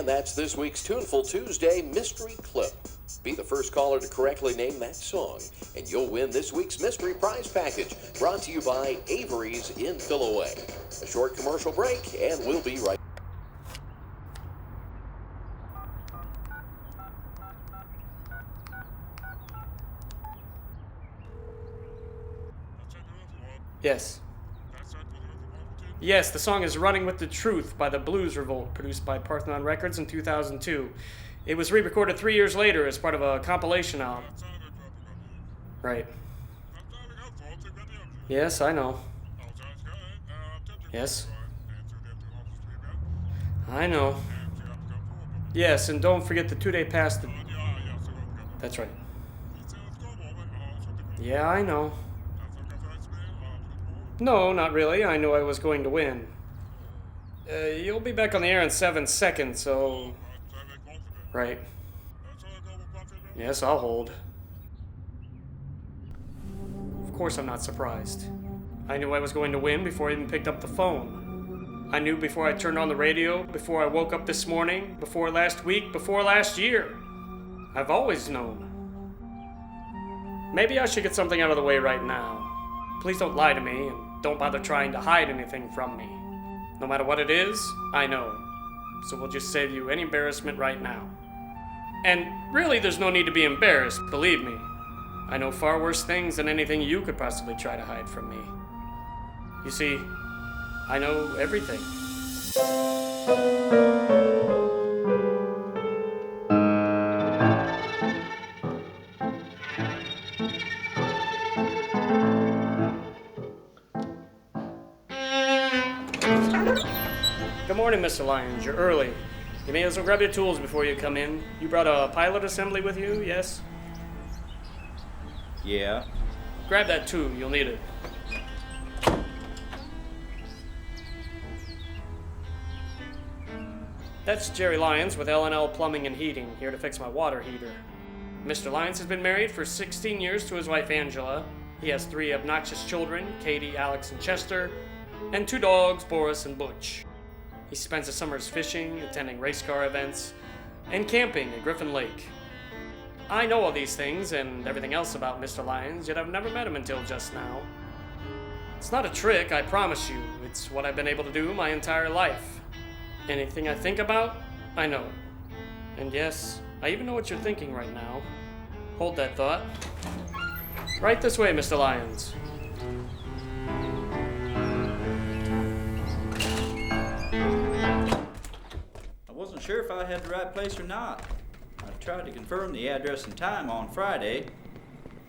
And that's this week's Tuneful Tuesday Mystery Clip. Be the first caller to correctly name that song, and you'll win this week's mystery prize package, brought to you by Avery's in Fillaway. A short commercial break, and we'll be right back. Yes. Yes, the song is Running with the Truth by the Blues Revolt, produced by Parthenon Records in 2002. It was re-recorded 3 years later as part of a compilation album. Right. Yes, I know. Yes. I know. Yes, and don't forget the 2-day pass. That's right. Yeah, I know. No, not really. I knew I was going to win. You'll be back on the air in 7 seconds, so... Right. Yes, I'll hold. Of course I'm not surprised. I knew I was going to win before I even picked up the phone. I knew before I turned on the radio, before I woke up this morning, before last week, before last year. I've always known. Maybe I should get something out of the way right now. Please don't lie to me, and don't bother trying to hide anything from me. No matter what it is, I know. So we'll just save you any embarrassment right now. And really, there's no need to be embarrassed, believe me. I know far worse things than anything you could possibly try to hide from me. You see, I know everything. Good morning, Mr. Lyons. You're early. You may as well grab your tools before you come in. You brought a pilot assembly with you, yes? Yeah. Grab that too. You'll need it. That's Jerry Lyons with L&L Plumbing and Heating, here to fix my water heater. Mr. Lyons has been married for 16 years to his wife Angela. He has 3 obnoxious children, Katie, Alex, and Chester, and 2 dogs, Boris and Butch. He spends the summers fishing, attending race car events, and camping at Griffin Lake. I know all these things and everything else about Mr. Lyons, yet I've never met him until just now. It's not a trick, I promise you. It's what I've been able to do my entire life. Anything I think about, I know. And yes, I even know what you're thinking right now. Hold that thought. Right this way, Mr. Lyons. I wasn't sure if I had the right place or not. I tried to confirm the address and time on Friday,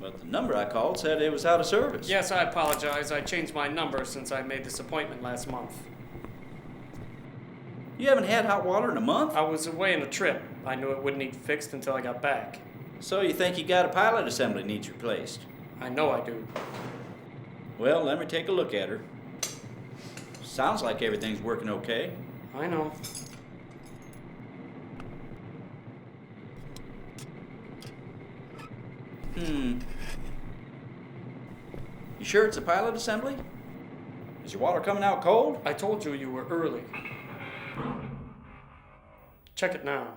but the number I called said it was out of service. Yes, I apologize. I changed my number since I made this appointment last month. You haven't had hot water in a month? I was away on a trip. I knew it wouldn't need fixed until I got back. So you think you got a pilot assembly needs replaced? I know I do. Well, let me take a look at her. Sounds like everything's working okay. I know. You sure it's a pilot assembly? Is your water coming out cold? I told you you were early. Check it now.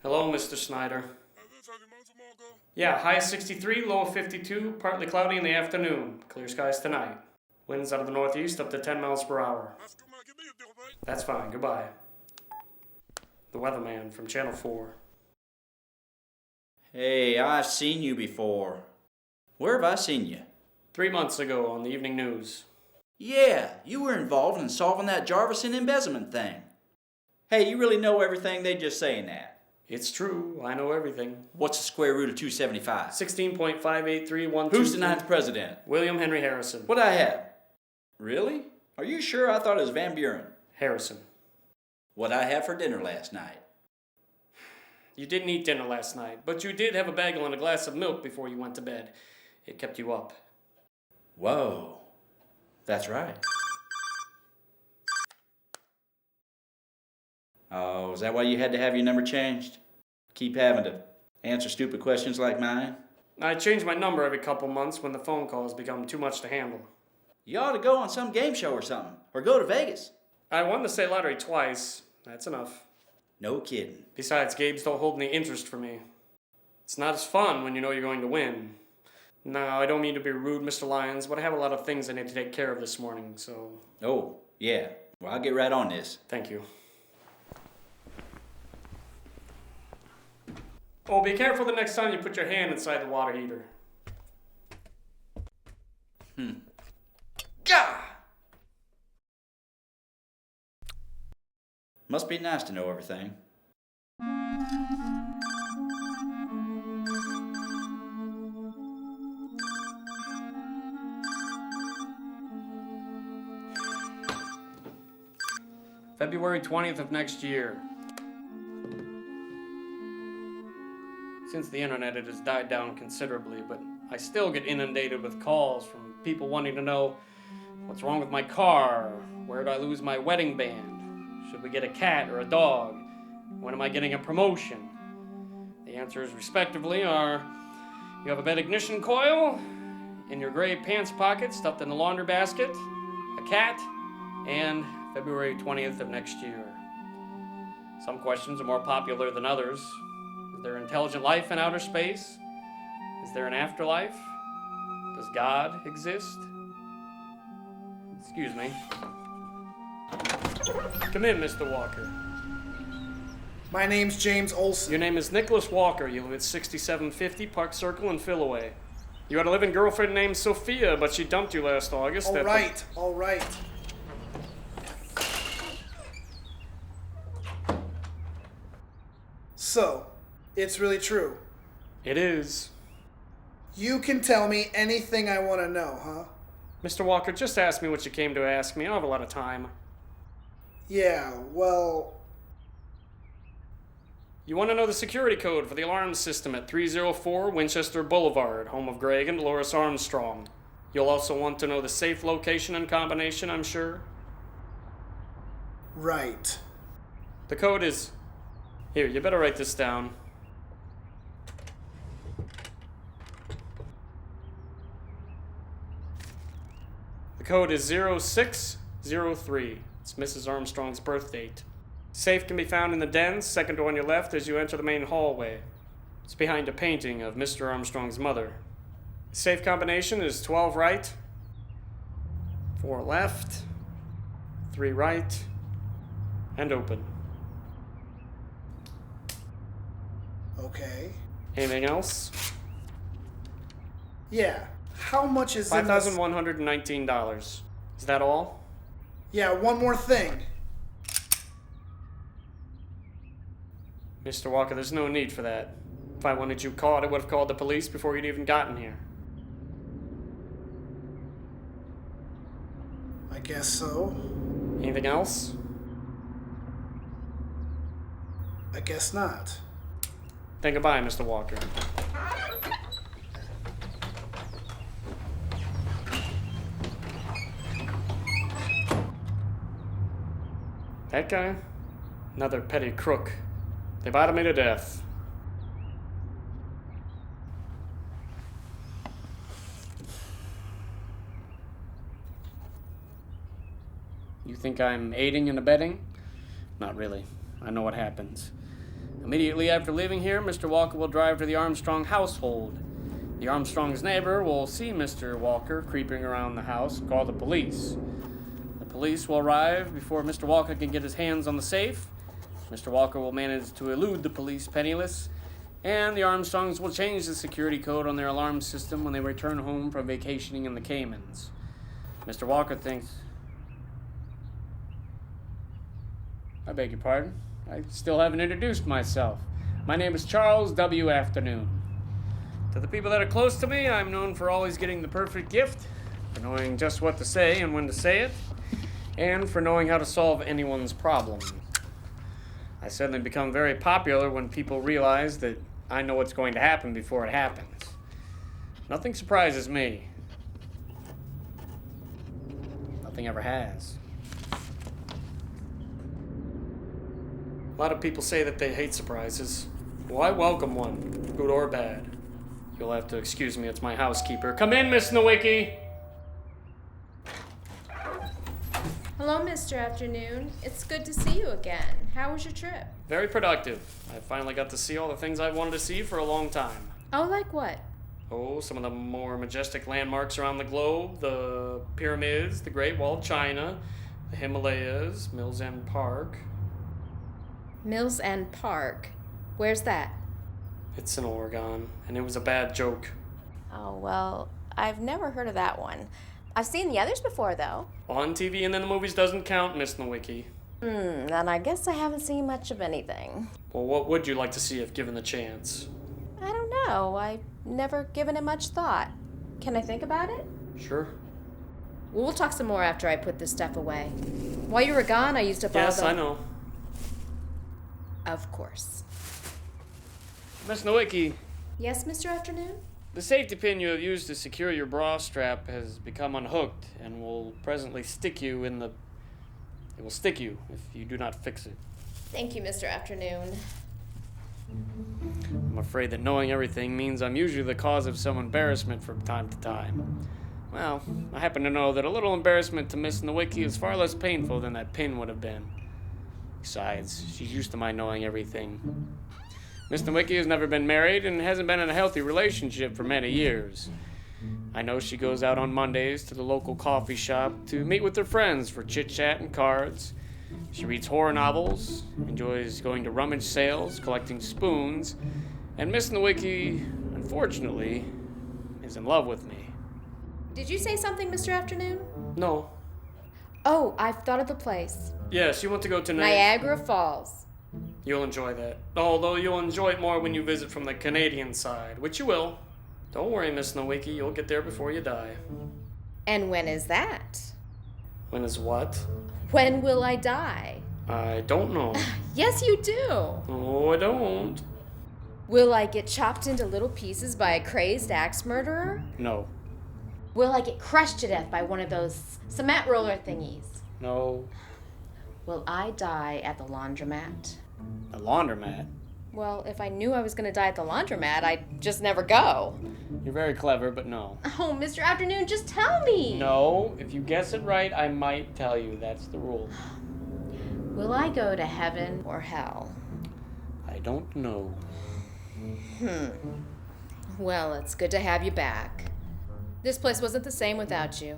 Hello, Mr. Snyder. Yeah, high 63, low 52, partly cloudy in the afternoon. Clear skies tonight. Winds out of the northeast up to 10 miles per hour. That's fine, goodbye. The weatherman from Channel 4. Hey, I've seen you before. Where have I seen you? 3 months ago on the evening news. Yeah, you were involved in solving that Jarvison embezzlement thing. Hey, you really know everything they just saying that. It's true, I know everything. What's the square root of 275? 16.58312. Who's the 9th president? William Henry Harrison. What'd I have? Really? Are you sure? I thought it was Van Buren. Harrison. What'd I have for dinner last night? You didn't eat dinner last night, but you did have a bagel and a glass of milk before you went to bed. It kept you up. Whoa. That's right. Oh, is that why you had to have your number changed? Keep having to answer stupid questions like mine? I change my number every couple months when the phone calls become too much to handle. You ought to go on some game show or something, or go to Vegas. I won the state lottery twice. That's enough. No kidding. Besides, games don't hold any interest for me. It's not as fun when you know you're going to win. Now, I don't mean to be rude, Mr. Lyons, but I have a lot of things I need to take care of this morning, so... Oh, yeah. Well, I'll get right on this. Thank you. Oh, be careful the next time you put your hand inside the water heater. Gah! Must be nice to know everything. February 20th of next year. Since the internet, it has died down considerably, but I still get inundated with calls from people wanting to know what's wrong with my car, where did I lose my wedding band, should we get a cat or a dog, when am I getting a promotion? The answers, respectively, are you have a bed ignition coil, in your gray pants pocket stuffed in the laundry basket, a cat, and February 20th of next year. Some questions are more popular than others. Is there intelligent life in outer space? Is there an afterlife? Does God exist? Excuse me. Come in, Mr. Walker. My name's James Olson. Your name is Nicholas Walker. You live at 6750 Park Circle in Fillaway. You had a living girlfriend named Sophia, but she dumped you last August. All right. So, it's really true. It is. You can tell me anything I want to know, huh? Mr. Walker, just ask me what you came to ask me. I don't have a lot of time. Yeah, well... You want to know the security code for the alarm system at 304 Winchester Boulevard, home of Greg and Dolores Armstrong. You'll also want to know the safe location and combination, I'm sure. Right. The code is... Here, you better write this down. The code is 0603. It's Mrs. Armstrong's birth date. Safe can be found in the den, second door on your left as you enter the main hallway. It's behind a painting of Mr. Armstrong's mother. The safe combination is 12 right, 4 left, 3 right, and open. Okay. Anything else? Yeah. How much is in this? $5,119. Is that all? Yeah, one more thing. Mr. Walker, there's no need for that. If I wanted you caught, I would have called the police before you'd even gotten here. I guess so. Anything else? I guess not. Then goodbye, Mr. Walker. That guy? Another petty crook. They bottomed me to death. You think I'm aiding and abetting? Not really. I know what happens. Immediately after leaving here, Mr. Walker will drive to the Armstrong household. The Armstrong's neighbor will see Mr. Walker creeping around the house and call the police. The police will arrive before Mr. Walker can get his hands on the safe. Mr. Walker will manage to elude the police penniless, and the Armstrongs will change the security code on their alarm system when they return home from vacationing in the Caymans. Mr. Walker thinks... I beg your pardon. I still haven't introduced myself. My name is Charles W. Afternoon. To the people that are close to me, I'm known for always getting the perfect gift, for knowing just what to say and when to say it, and for knowing how to solve anyone's problem. I suddenly become very popular when people realize that I know what's going to happen before it happens. Nothing surprises me. Nothing ever has. A lot of people say that they hate surprises. Well, I welcome one, good or bad. You'll have to excuse me, it's my housekeeper. Come in, Miss Nowicki! Hello, Mr. Afternoon. It's good to see you again. How was your trip? Very productive. I finally got to see all the things I wanted to see for a long time. Oh, like what? Oh, some of the more majestic landmarks around the globe, the pyramids, the Great Wall of China, the Himalayas, Mills End Park. Mills End Park. Where's that? It's in Oregon, and it was a bad joke. Oh, well, I've never heard of that one. I've seen the others before, though. On TV and in the movies doesn't count, Miss Nowicki. Then I guess I haven't seen much of anything. Well, what would you like to see if given the chance? I don't know. I've never given it much thought. Can I think about it? Sure. Well, we'll talk some more after I put this stuff away. While you were gone, I used up all the... Yes, I know. Of course. Miss Nowicki, Yes, Mr. Afternoon? the safety pin you have used to secure your bra strap has become unhooked and will presently stick you in the... It will stick you if you do not fix it. Thank you, Mr. Afternoon. I'm afraid that knowing everything means I'm usually the cause of some embarrassment from time to time. Well, I happen to know that a little embarrassment to Miss Nowicki is far less painful than that pin would have been. Besides, she's used to my knowing everything. Miss Nowicki has never been married and hasn't been in a healthy relationship for many years. I know she goes out on Mondays to the local coffee shop to meet with her friends for chit-chat and cards. She reads horror novels, enjoys going to rummage sales, collecting spoons, and Miss Nowicki, unfortunately, is in love with me. Did you say something, Mr. Afternoon? No. Oh, I've thought of the place. Yes, you want to go to Niagara Falls. You'll enjoy that. Although you'll enjoy it more when you visit from the Canadian side, which you will. Don't worry, Miss Nowicki, you'll get there before you die. And when is that? When is what? When will I die? I don't know. Yes, you do. Oh, I don't. Will I get chopped into little pieces by a crazed axe murderer? No. Will I get crushed to death by one of those cement roller thingies? No. Will I die at the laundromat? A laundromat? Well, if I knew I was going to die at the laundromat, I'd just never go. You're very clever, but no. Oh, Mr. Afternoon, just tell me. No, if you guess it right, I might tell you. That's the rule. Will I go to heaven or hell? I don't know. Well, it's good to have you back. This place wasn't the same without you.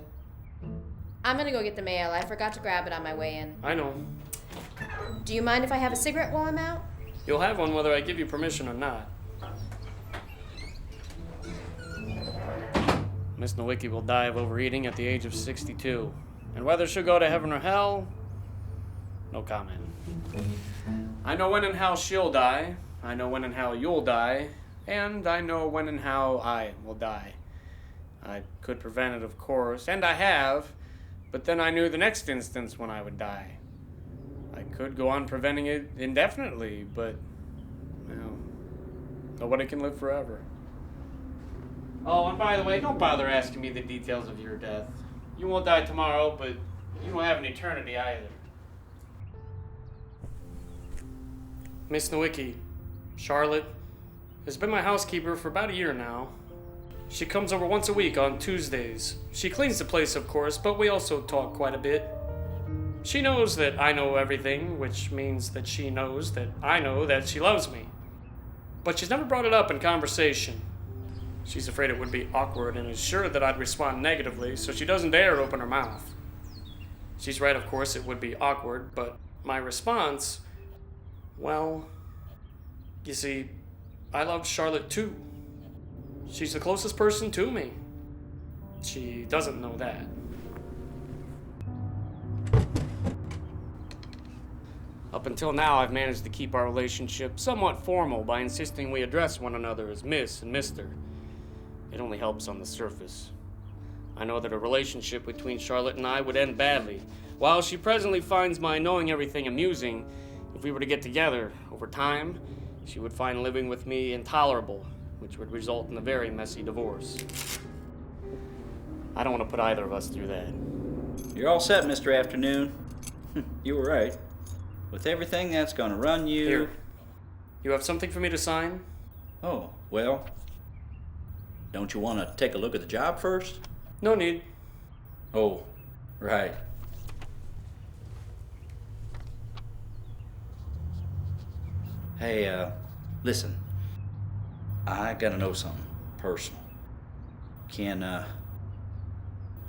I'm gonna go get the mail. I forgot to grab it on my way in. I know. Do you mind if I have a cigarette while I'm out? You'll have one whether I give you permission or not. Miss Nowicki will die of overeating at the age of 62. And whether she'll go to heaven or hell, no comment. I know when and how she'll die. I know when and how you'll die. And I know when and how I will die. I could prevent it, of course, and I have, but then I knew the next instance when I would die. I could go on preventing it indefinitely, but, well, nobody can live forever. Oh, and by the way, don't bother asking me the details of your death. You won't die tomorrow, but you don't have an eternity either. Miss Nowicki, Charlotte, has been my housekeeper for about a year now. She comes over once a week on Tuesdays. She cleans the place, of course, but we also talk quite a bit. She knows that I know everything, which means that she knows that I know that she loves me. But she's never brought it up in conversation. She's afraid it would be awkward and is sure that I'd respond negatively, so she doesn't dare open her mouth. She's right, of course, it would be awkward, but my response, well, you see, I love Charlotte too. She's the closest person to me. She doesn't know that. Up until now, I've managed to keep our relationship somewhat formal by insisting we address one another as Miss and Mr. It only helps on the surface. I know that a relationship between Charlotte and I would end badly. While she presently finds my knowing everything amusing, if we were to get together, over time, she would find living with me intolerable, which would result in a very messy divorce. I don't want to put either of us through that. You're all set, Mr. Afternoon. You were right. With everything that's gonna run you... Here. You have something for me to sign? Oh, well... Don't you want to take a look at the job first? No need. Oh, right. Hey, listen. I gotta know something personal. Can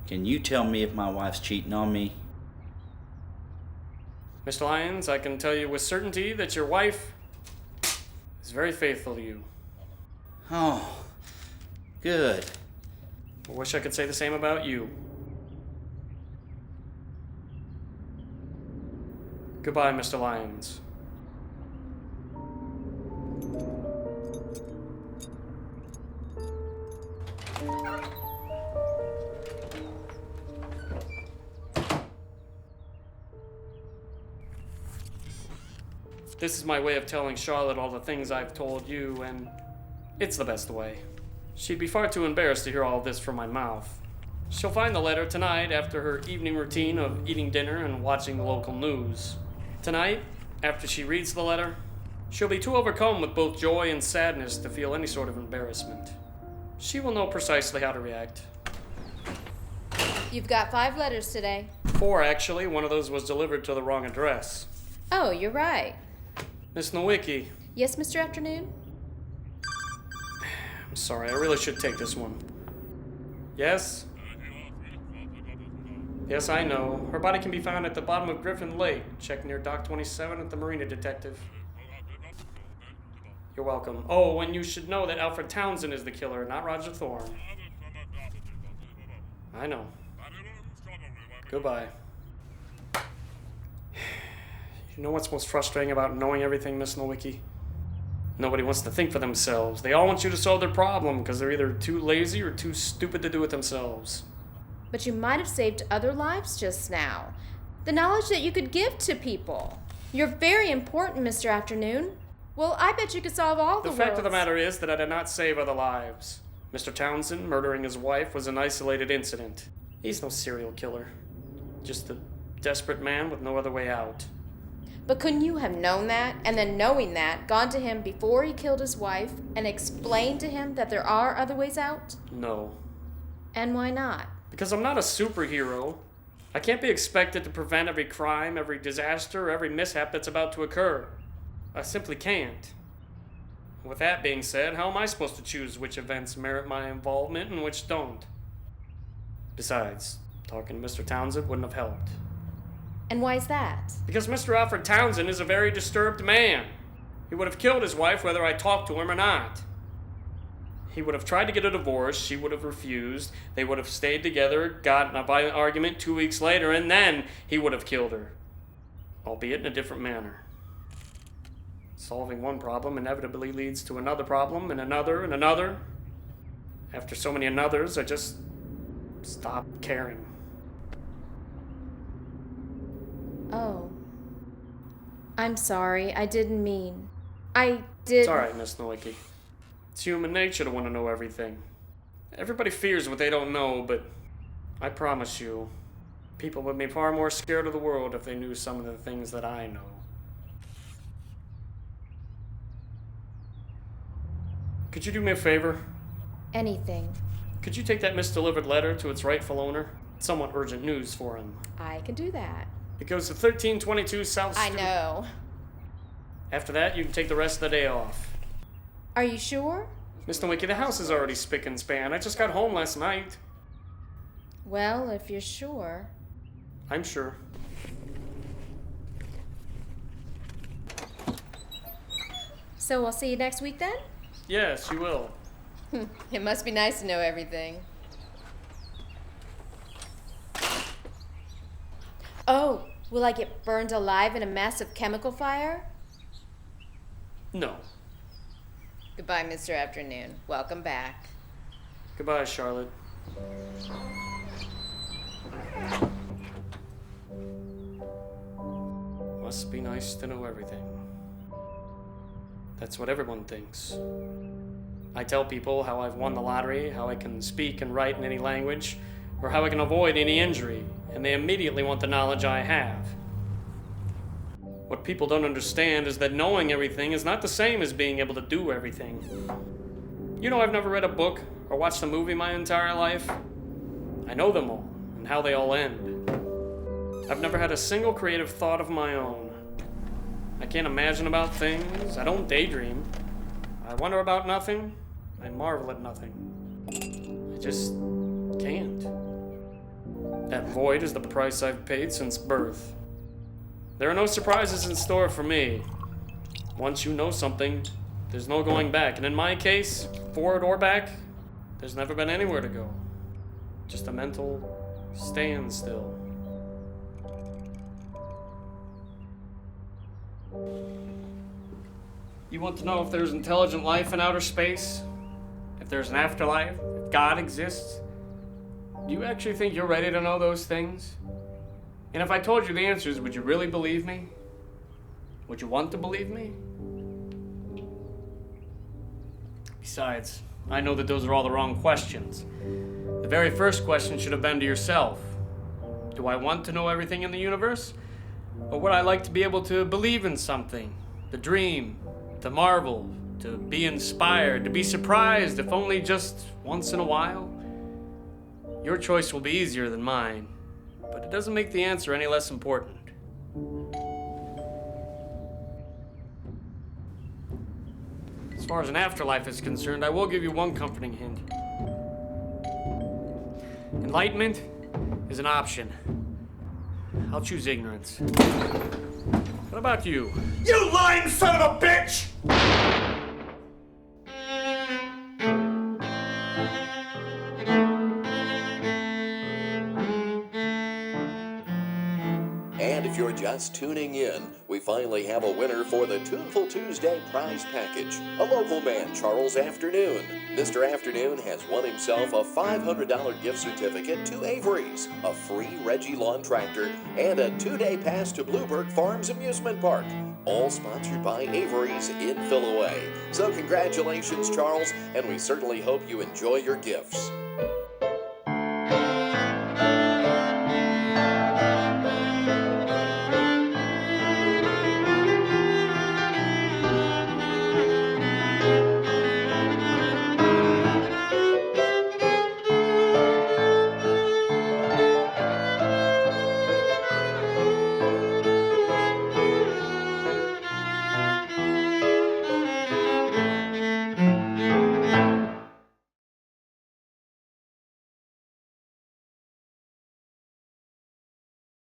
you tell me if my wife's cheating on me? Mr. Lyons, I can tell you with certainty that your wife is very faithful to you. Oh, good. I wish I could say the same about you. Goodbye, Mr. Lyons. This is my way of telling Charlotte all the things I've told you, and it's the best way. She'd be far too embarrassed to hear all of this from my mouth. She'll find the letter tonight after her evening routine of eating dinner and watching the local news. Tonight, after she reads the letter, she'll be too overcome with both joy and sadness to feel any sort of embarrassment. She will know precisely how to react. You've got 5 letters today. 4, actually. One of those was delivered to the wrong address. Oh, you're right. Miss Nowicki. Yes, Mr. Afternoon? I'm sorry, I really should take this one. Yes? Yes, I know. Her body can be found at the bottom of Griffin Lake. Check near Dock 27 at the Marina Detective. You're welcome. Oh, and you should know that Alfred Townsend is the killer, not Roger Thorne. I know. Goodbye. You know what's most frustrating about knowing everything, Miss Nowicki? Nobody wants to think for themselves. They all want you to solve their problem because they're either too lazy or too stupid to do it themselves. But you might have saved other lives just now. The knowledge that you could give to people. You're very important, Mr. Afternoon. Well, I bet you could solve all the The fact of the world's- matter is that I did not save other lives. Mr. Townsend murdering his wife was an isolated incident. He's no serial killer. Just a desperate man with no other way out. But couldn't you have known that, and then knowing that, gone to him before he killed his wife, and explained to him that there are other ways out? No. And why not? Because I'm not a superhero. I can't be expected to prevent every crime, every disaster, every mishap that's about to occur. I simply can't. With that being said, how am I supposed to choose which events merit my involvement and which don't? Besides, talking to Mr. Townsend wouldn't have helped. And why's that? Because Mr. Alfred Townsend is a very disturbed man. He would have killed his wife whether I talked to him or not. He would have tried to get a divorce, she would have refused, they would have stayed together, got in a violent argument 2 weeks later, and then he would have killed her. Albeit in a different manner. Solving one problem inevitably leads to another problem, and another, and another. After so many another's, I just stopped caring. Oh. I'm sorry, I didn't mean. I did. It's alright, Miss Nowicki. It's human nature to want to know everything. Everybody fears what they don't know, but I promise you, people would be far more scared of the world if they knew some of the things that I know. Could you do me a favor? Anything. Could you take that misdelivered letter to its rightful owner? It's somewhat urgent news for him. I can do that. It goes to 1322 South Street. I know. After that, you can take the rest of the day off. Are you sure? Miss Nowicki, the house is already spick and span. I just got home last night. Well, if you're sure. I'm sure. So we'll see you next week then? Yes, you will. It must be nice to know everything. Oh, will I get burned alive in a massive chemical fire? No. Goodbye, Mr. Afternoon. Welcome back. Goodbye, Charlotte. Must be nice to know everything. That's what everyone thinks. I tell people how I've won the lottery, how I can speak and write in any language, or how I can avoid any injury, and they immediately want the knowledge I have. What people don't understand is that knowing everything is not the same as being able to do everything. You know, I've never read a book or watched a movie my entire life. I know them all, and how they all end. I've never had a single creative thought of my own. I can't imagine about things. I don't daydream. I wonder about nothing. I marvel at nothing. I just can't. That void is the price I've paid since birth. There are no surprises in store for me. Once you know something, there's no going back. And in my case, forward or back, there's never been anywhere to go. Just a mental standstill. You want to know if there's intelligent life in outer space? If there's an afterlife? If God exists? Do you actually think you're ready to know those things? And if I told you the answers, would you really believe me? Would you want to believe me? Besides, I know that those are all the wrong questions. The very first question should have been to yourself. Do I want to know everything in the universe? Or would I like to be able to believe in something? To dream, to marvel, to be inspired, to be surprised, if only just once in a while? Your choice will be easier than mine, but it doesn't make the answer any less important. As far as an afterlife is concerned, I will give you one comforting hint. Enlightenment is an option. I'll choose ignorance. What about you? You lying son of a bitch! And if you're just tuning in, we finally have a winner for the Tuneful Tuesday prize package. A local man, Charles Afternoon. Mr. Afternoon has won himself a $500 gift certificate to Avery's, a free Reggie lawn tractor, and a 2-day pass to Bluebird Farms Amusement Park. All sponsored by Avery's in Fillaway. So congratulations, Charles, and we certainly hope you enjoy your gifts.